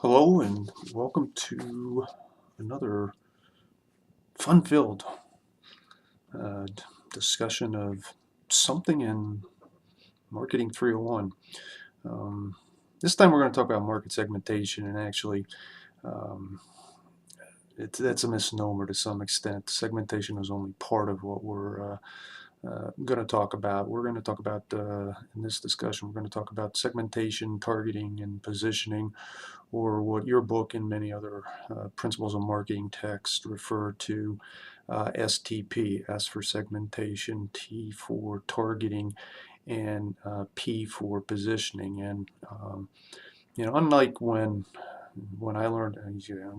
Hello and welcome to another fun-filled uh, discussion of something in Marketing 301. Um, this time we're going to talk about market segmentation, and actually um, that's a misnomer to some extent. Segmentation is only part of what we're going to talk about. We're going to talk about, in this discussion, we're going to talk about segmentation, targeting, and positioning, or what your book and many other principles of marketing texts refer to STP, S for segmentation, T for targeting, and P for positioning. And unlike when I learned,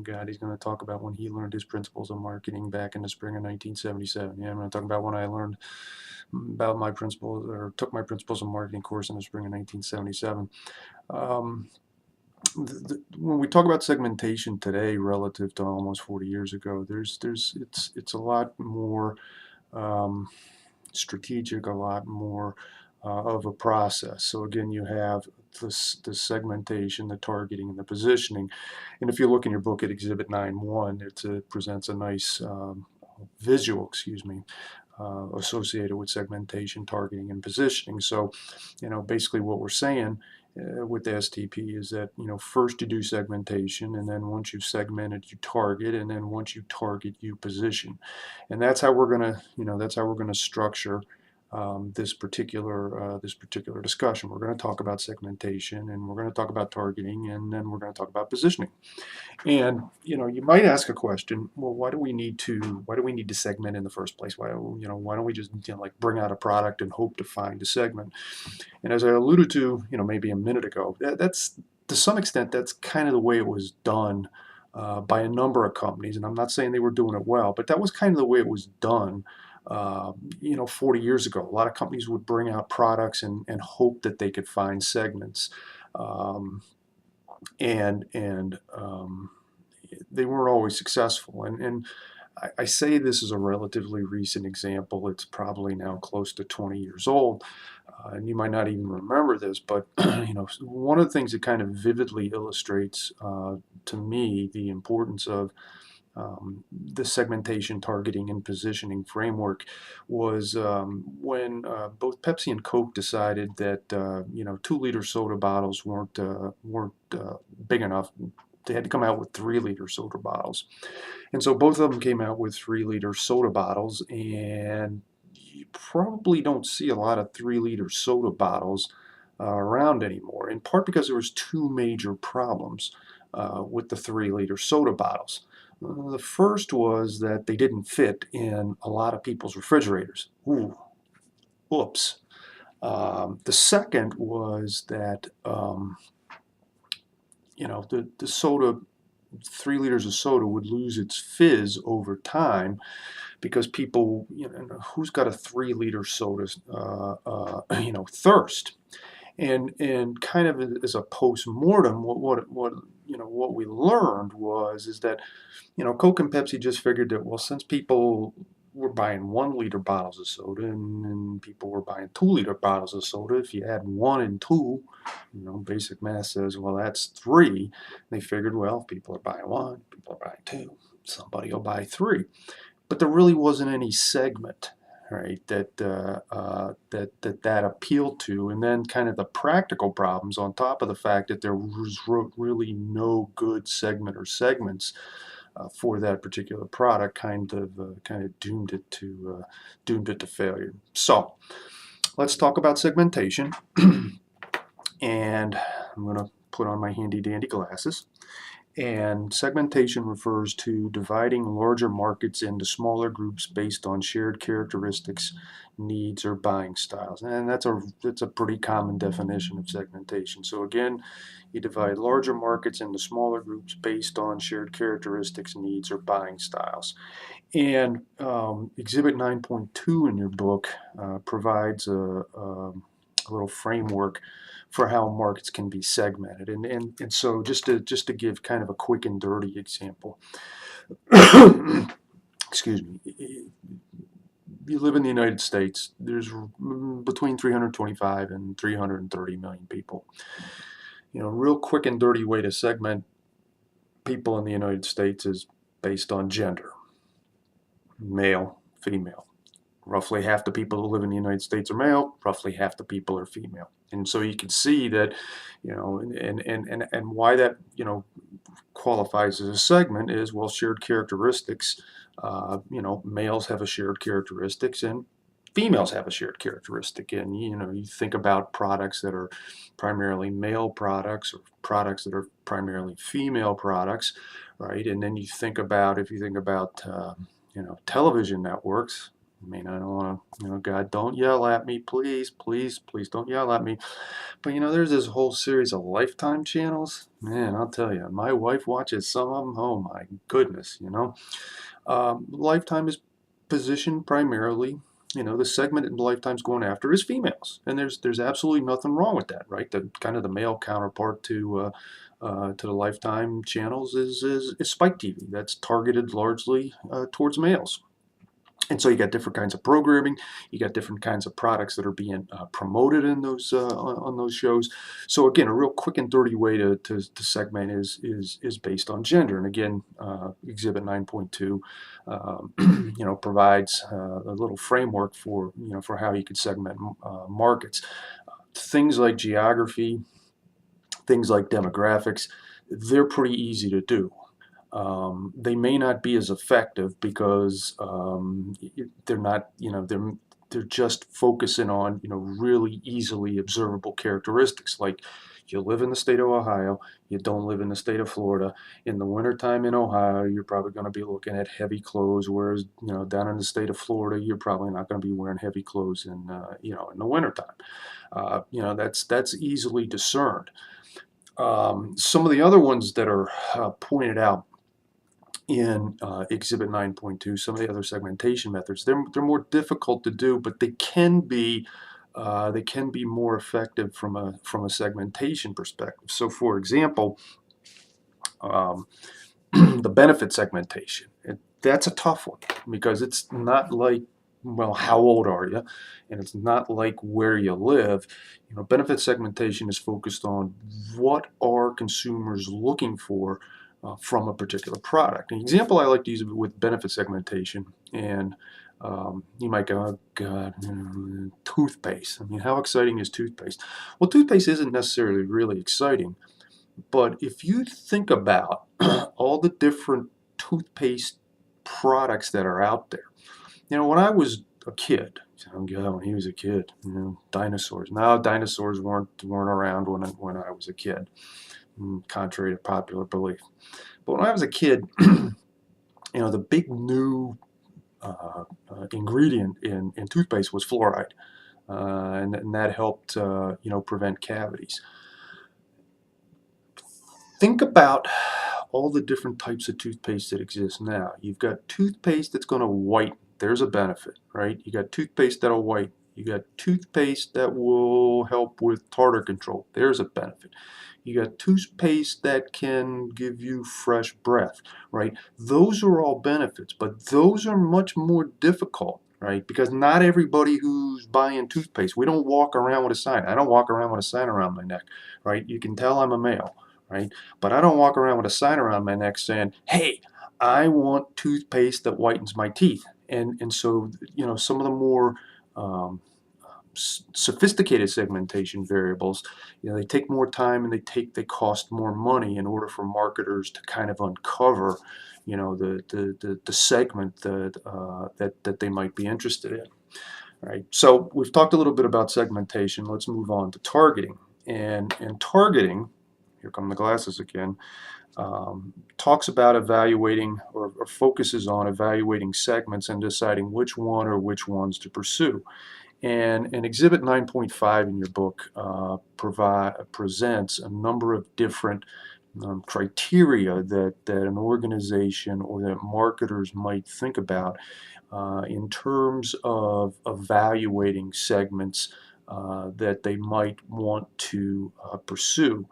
God, he's going to talk about when he learned his principles of marketing back in the spring of 1977. Yeah, I'm going to talk about when I learned about my principles or took my principles of marketing course in the spring of 1977. Um, when we talk about segmentation today relative to almost 40 years ago, it's a lot more um, strategic, a lot more of a process. So again, you have the segmentation, the targeting, and the positioning. And if you look in your book at Exhibit 9.1, it presents a nice visual, associated with segmentation, targeting, and positioning. So, basically what we're saying with the STP is that, first you do segmentation, and then once you've segmented, you target, and then once you target, you position. And that's how we're gonna structure this particular discussion. We're going to talk about segmentation, and we're going to talk about targeting, and then we're going to talk about positioning. And you might ask a question. Well, why do we need to segment in the first place? Why don't we just like bring out a product and hope to find a segment? And as I alluded to, maybe a minute ago, that's to some extent that's kind of the way it was done by a number of companies. And I'm not saying they were doing it well, but that was kind of the way it was done. 40 years ago, a lot of companies would bring out products and hope that they could find segments. Um, and they weren't always successful. And I say this is a relatively recent example. It's probably now close to 20 years old, and you might not even remember this, but one of the things that kind of vividly illustrates to me the importance of the segmentation, targeting, and positioning framework was when both Pepsi and Coke decided that 2-liter soda bottles weren't big enough. They had to come out with 3-liter soda bottles, and so both of them came out with 3-liter soda bottles. And you probably don't see a lot of 3-liter soda bottles around anymore. In part because there was two major problems with the 3-liter soda bottles. The first was that they didn't fit in a lot of people's refrigerators. Ooh, oops. The second was that the soda, 3 liters of soda would lose its fizz over time because people, who's got a 3-liter soda, thirst. And kind of as a post-mortem, what we learned is that Coke and Pepsi just figured that, well, since people were buying 1-liter bottles of soda and people were buying 2-liter bottles of soda, if you add 1 and 2, basic math says, well, that's 3. They figured, well, if people are buying 1, people are buying 2, somebody will buy 3. But there really wasn't any segment, right, that appealed to. And then kind of the practical problems on top of the fact that there was really no good segment or segments for that particular product kind of doomed it to failure. So let's talk about segmentation. And I'm going to put on my handy dandy glasses. And segmentation refers to dividing larger markets into smaller groups based on shared characteristics, needs, or buying styles. And that's a pretty common definition of segmentation. So again, you divide larger markets into smaller groups based on shared characteristics, needs, or buying styles. And Exhibit 9.2 in your book provides a little framework for how markets can be segmented. And so just to give kind of a quick and dirty example, excuse me, you live in the United States, there's between 325 and 330 million people. Real quick and dirty way to segment people in the United States is based on gender, male, female. Roughly half the people who live in the United States are male, roughly half the people are female. And so you can see that, and why that, qualifies as a segment is, well, shared characteristics. Males have a shared characteristics and females have a shared characteristic. And, you think about products that are primarily male products or products that are primarily female products, right? And then if you think about, television networks. I mean, I don't want to, God, don't yell at me, please, please, please don't yell at me. But there's this whole series of Lifetime channels. Man, I'll tell you, my wife watches some of them. Oh my goodness. Lifetime is positioned primarily. The segment in Lifetime's going after is females, and there's absolutely nothing wrong with that, right? The kind of the male counterpart to the Lifetime channels is Spike TV. That's targeted largely towards males. And so you got different kinds of programming, you got different kinds of products that are being promoted in those on those shows. So again, a real quick and dirty way to segment is based on gender. And again, Exhibit 9.2, provides a little framework for how you could segment markets. Things like geography, things like demographics, they're pretty easy to do. They may not be as effective because they're not, they're just focusing on, really easily observable characteristics. Like, you live in the state of Ohio, you don't live in the state of Florida. In the wintertime in Ohio, you're probably going to be looking at heavy clothes, whereas, down in the state of Florida, you're probably not going to be wearing heavy clothes in the wintertime. That's easily discerned. Some of the other ones that are pointed out in Exhibit 9.2, some of the other segmentation methods, they're more difficult to do, but they can be more effective from a segmentation perspective. So, for example, the benefit segmentation. That's a tough one because it's not like, well, how old are you? And it's not like where you live. Benefit segmentation is focused on what are consumers looking for from a particular product. An example I like to use with benefit segmentation, and you might go, oh, God, toothpaste. I mean, how exciting is toothpaste? Well, toothpaste isn't necessarily really exciting, but if you think about all the different toothpaste products that are out there, when I was a kid, when he was a kid, dinosaurs. Now, dinosaurs weren't around when I was a kid, contrary to popular belief. But when I was a kid, the big new ingredient in toothpaste was fluoride, and that helped prevent cavities. Think about all the different types of toothpaste that exist now. You've got toothpaste that's going to whiten. There's a benefit, right? You got toothpaste that'll whiten. You got toothpaste that will help with tartar control. There's a benefit. You got toothpaste that can give you fresh breath, right? Those are all benefits, but those are much more difficult, right? Because not everybody who's buying toothpaste, we don't walk around with a sign. I don't walk around with a sign around my neck, right? You can tell I'm a male, right? But I don't walk around with a sign around my neck saying, hey, I want toothpaste that whitens my teeth. And so, some of the more sophisticated segmentation variables, they take more time and they cost more money in order for marketers to kind of uncover, the segment that they might be interested in. Right. So we've talked a little bit about segmentation. Let's move on to targeting. And targeting, here come the glasses again, talks about evaluating or focuses on evaluating segments and deciding which one or which ones to pursue. And Exhibit 9.5 in your book presents a number of different criteria that an organization or that marketers might think about in terms of evaluating segments that they might want to pursue.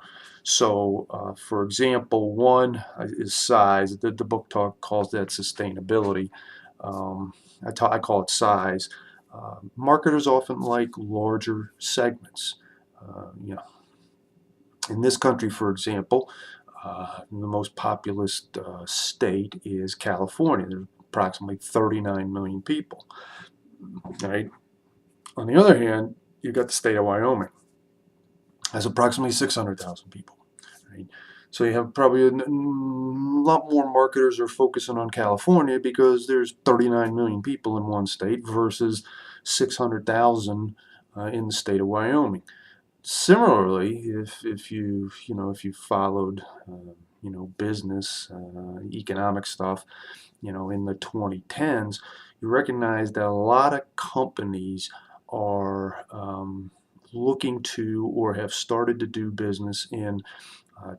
So, for example, one is size. The book calls that sustainability. I call it size. Marketers often like larger segments. In this country, for example, The most populous state is California. There's approximately 39 million people. Right? On the other hand, you've got the state of Wyoming. Has approximately 600,000 people. Right? So you have probably a lot more marketers are focusing on California because there's 39 million people in one state versus 600,000 in the state of Wyoming. Similarly, if you followed business economic stuff in the 2010s, you recognize that a lot of companies are looking to or have started to do business in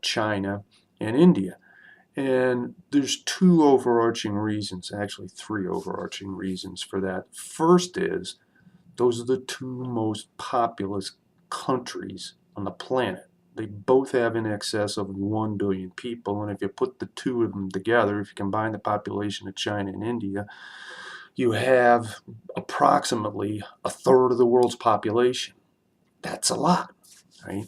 China and India. And there's two overarching reasons, actually three overarching reasons for that. First is those are the two most populous countries on the planet. They both have in excess of 1 billion people, and if you put the two of them together, if you combine the population of China and India, you have approximately a third of the world's population. That's a lot, right?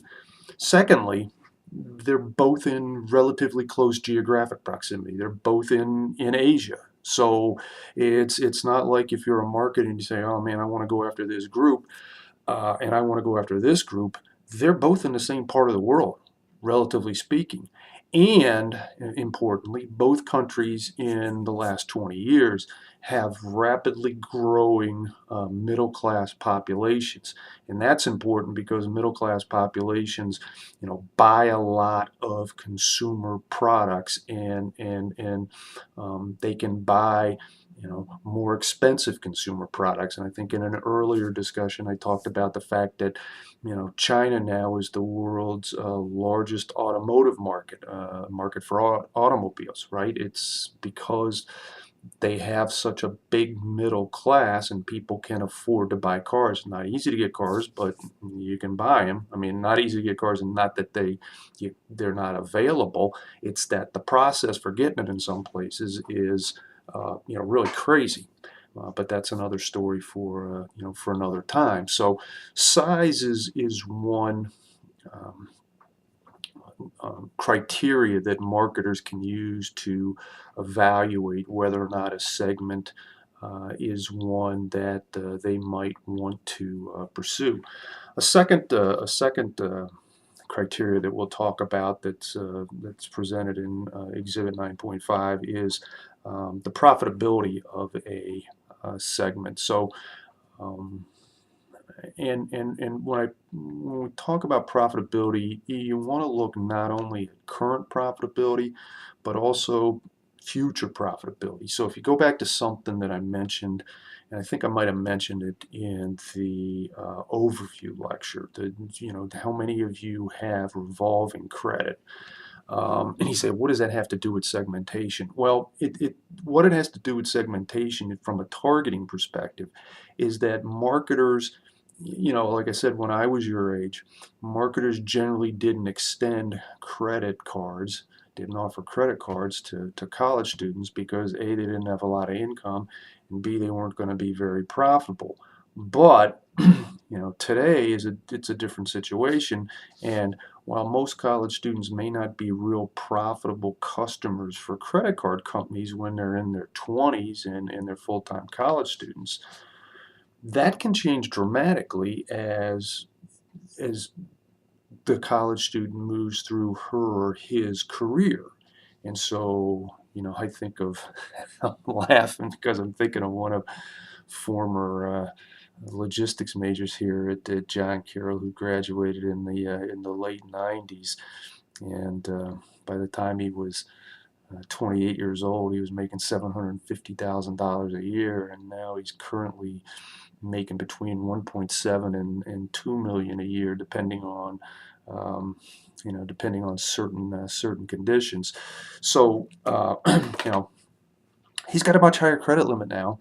Secondly, they're both in relatively close geographic proximity. They're both in Asia. So it's not like if you're a market and you say, oh man, I want to go after this group and I want to go after this group. They're both in the same part of the world, relatively speaking. And importantly, both countries in the last 20 years have rapidly growing middle class populations. And that's important because middle class populations, buy a lot of consumer products and they can buy more expensive consumer products. And I think in an earlier discussion, I talked about the fact that, China now is the world's largest automotive market, market for automobiles, right? It's because they have such a big middle class and people can afford to buy cars. Not easy to get cars, but you can buy them. I mean, not easy to get cars, and not that they're not available. It's that the process for getting it in some places is really crazy. But that's another story for another time. So size is one um, criteria that marketers can use to evaluate whether or not a segment is one that they might want to pursue. A second criteria that we'll talk about that's presented in Exhibit 9.5 is the profitability of a segment. So um, and when we talk about profitability, you want to look not only at current profitability, but also future profitability. So if you go back to something that I mentioned, and I think I might have mentioned it in the overview lecture, how many of you have revolving credit? And he said, what does that have to do with segmentation? Well, what it has to do with segmentation from a targeting perspective is that marketers, like I said, when I was your age, marketers generally didn't extend credit cards, didn't offer credit cards to college students because A, they didn't have a lot of income, and B, they weren't going to be very profitable. But today it's a different situation, and while most college students may not be real profitable customers for credit card companies when they're in their 20s and they're full-time college students, that can change dramatically as the college student moves through her or his career. And so, I think of, I'm laughing because I'm thinking of one of former logistics majors here at John Carroll who graduated in the late 90s. And by the time he was 28 years old, he was making $750,000 a year, and now he's currently making between 1.7 and 2 million a year, depending on certain conditions. So he's got a much higher credit limit now,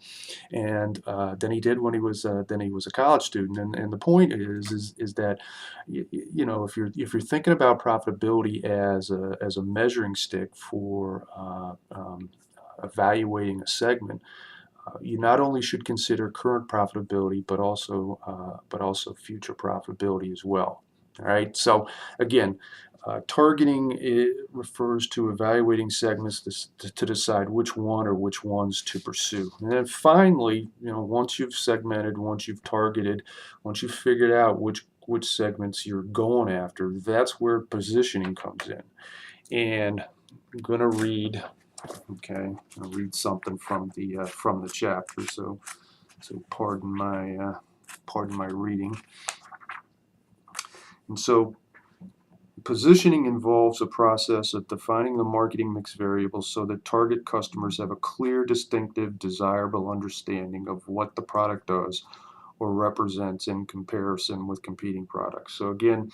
and than he did when he was a college student. And the point is that if you're thinking about profitability as a measuring stick for evaluating a segment, you not only should consider current profitability, but also future profitability as well. All right. So again, Targeting, it refers to evaluating segments to decide which one or which ones to pursue. And then finally, once you've segmented, once you've targeted, once you've figured out which segments you're going after, that's where positioning comes in. And I'm going to read, something from the chapter. So pardon my reading. And so, positioning involves a process of defining the marketing mix variables so that target customers have a clear, distinctive, desirable understanding of what the product does or represents in comparison with competing products. So again,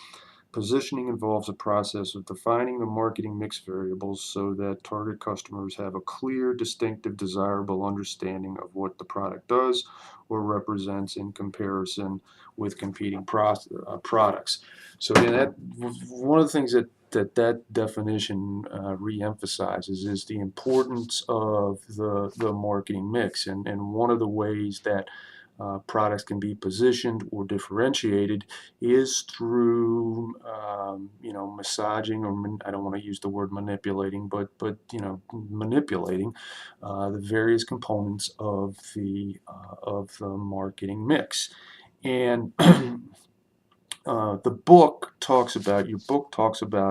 positioning involves a process of defining the marketing mix variables so that target customers have a clear, distinctive, desirable understanding of what the product does or represents in comparison with competing products. So again, that one of the things that definition reemphasizes is the importance of the marketing mix, and one of the ways that products can be positioned or differentiated is through massaging, or I don't want to use the word manipulating, but manipulating the various components of the marketing mix. And your book talks about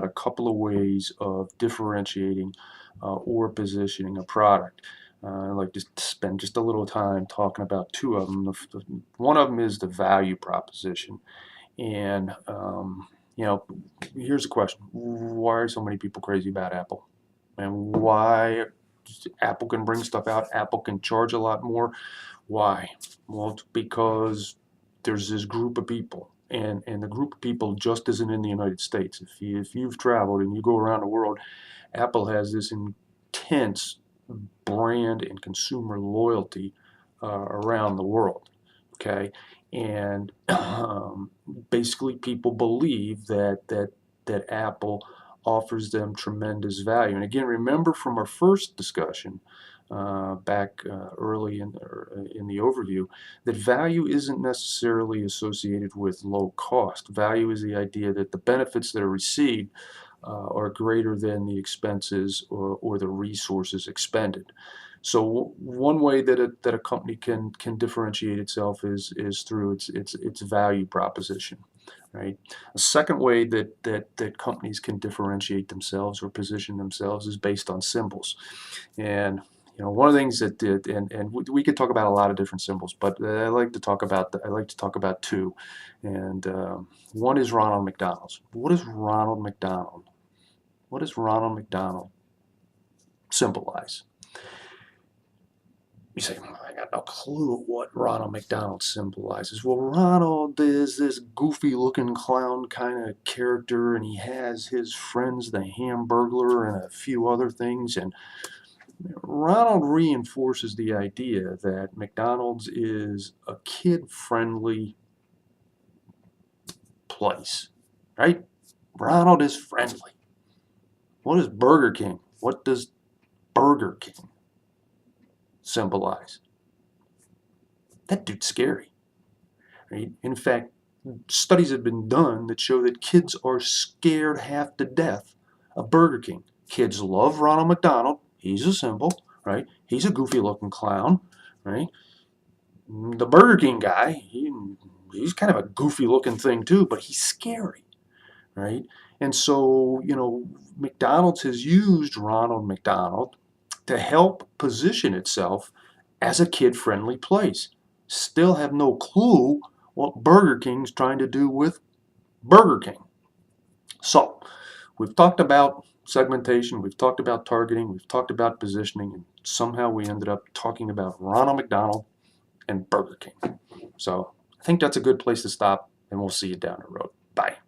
a couple of ways of differentiating or positioning a product. I'd like to spend just a little time talking about two of them. One of them is the value proposition. And, here's the question. Why are so many people crazy about Apple? And why Apple can bring stuff out? Apple can charge a lot more. Why? Well, it's because there's this group of people. And the group of people just isn't in the United States. If you've traveled and you go around the world, Apple has this intense brand and consumer loyalty around the world. Okay, and basically people believe that Apple offers them tremendous value. And again, remember from our first discussion back early in the overview, that value isn't necessarily associated with low cost. Value is the idea that the benefits that are received are greater than the expenses or the resources expended. So one way that a company can differentiate itself is through its value proposition, right? A second way that companies can differentiate themselves or position themselves is based on symbols. And one of the things and we could talk about a lot of different symbols, but I like to talk about two. And one is Ronald McDonald's. What does Ronald McDonald symbolize? You say, I got no clue what Ronald McDonald symbolizes. Well, Ronald is this goofy looking clown kind of character, and he has his friends, the Hamburglar, and a few other things. And Ronald reinforces the idea that McDonald's is a kid-friendly place, right? Ronald is friendly. What is Burger King? What does Burger King symbolize? That dude's scary, right? In fact, studies have been done that show that kids are scared half to death of Burger King. Kids love Ronald McDonald. He's a symbol, right? He's a goofy looking clown, right? The Burger King guy, he's kind of a goofy looking thing too, but he's scary, right? And so, McDonald's has used Ronald McDonald to help position itself as a kid-friendly place. Still have no clue what Burger King's trying to do with Burger King. So, we've talked about segmentation, we've talked about targeting, we've talked about positioning, and somehow we ended up talking about Ronald McDonald and Burger King. So, I think that's a good place to stop, and we'll see you down the road. Bye.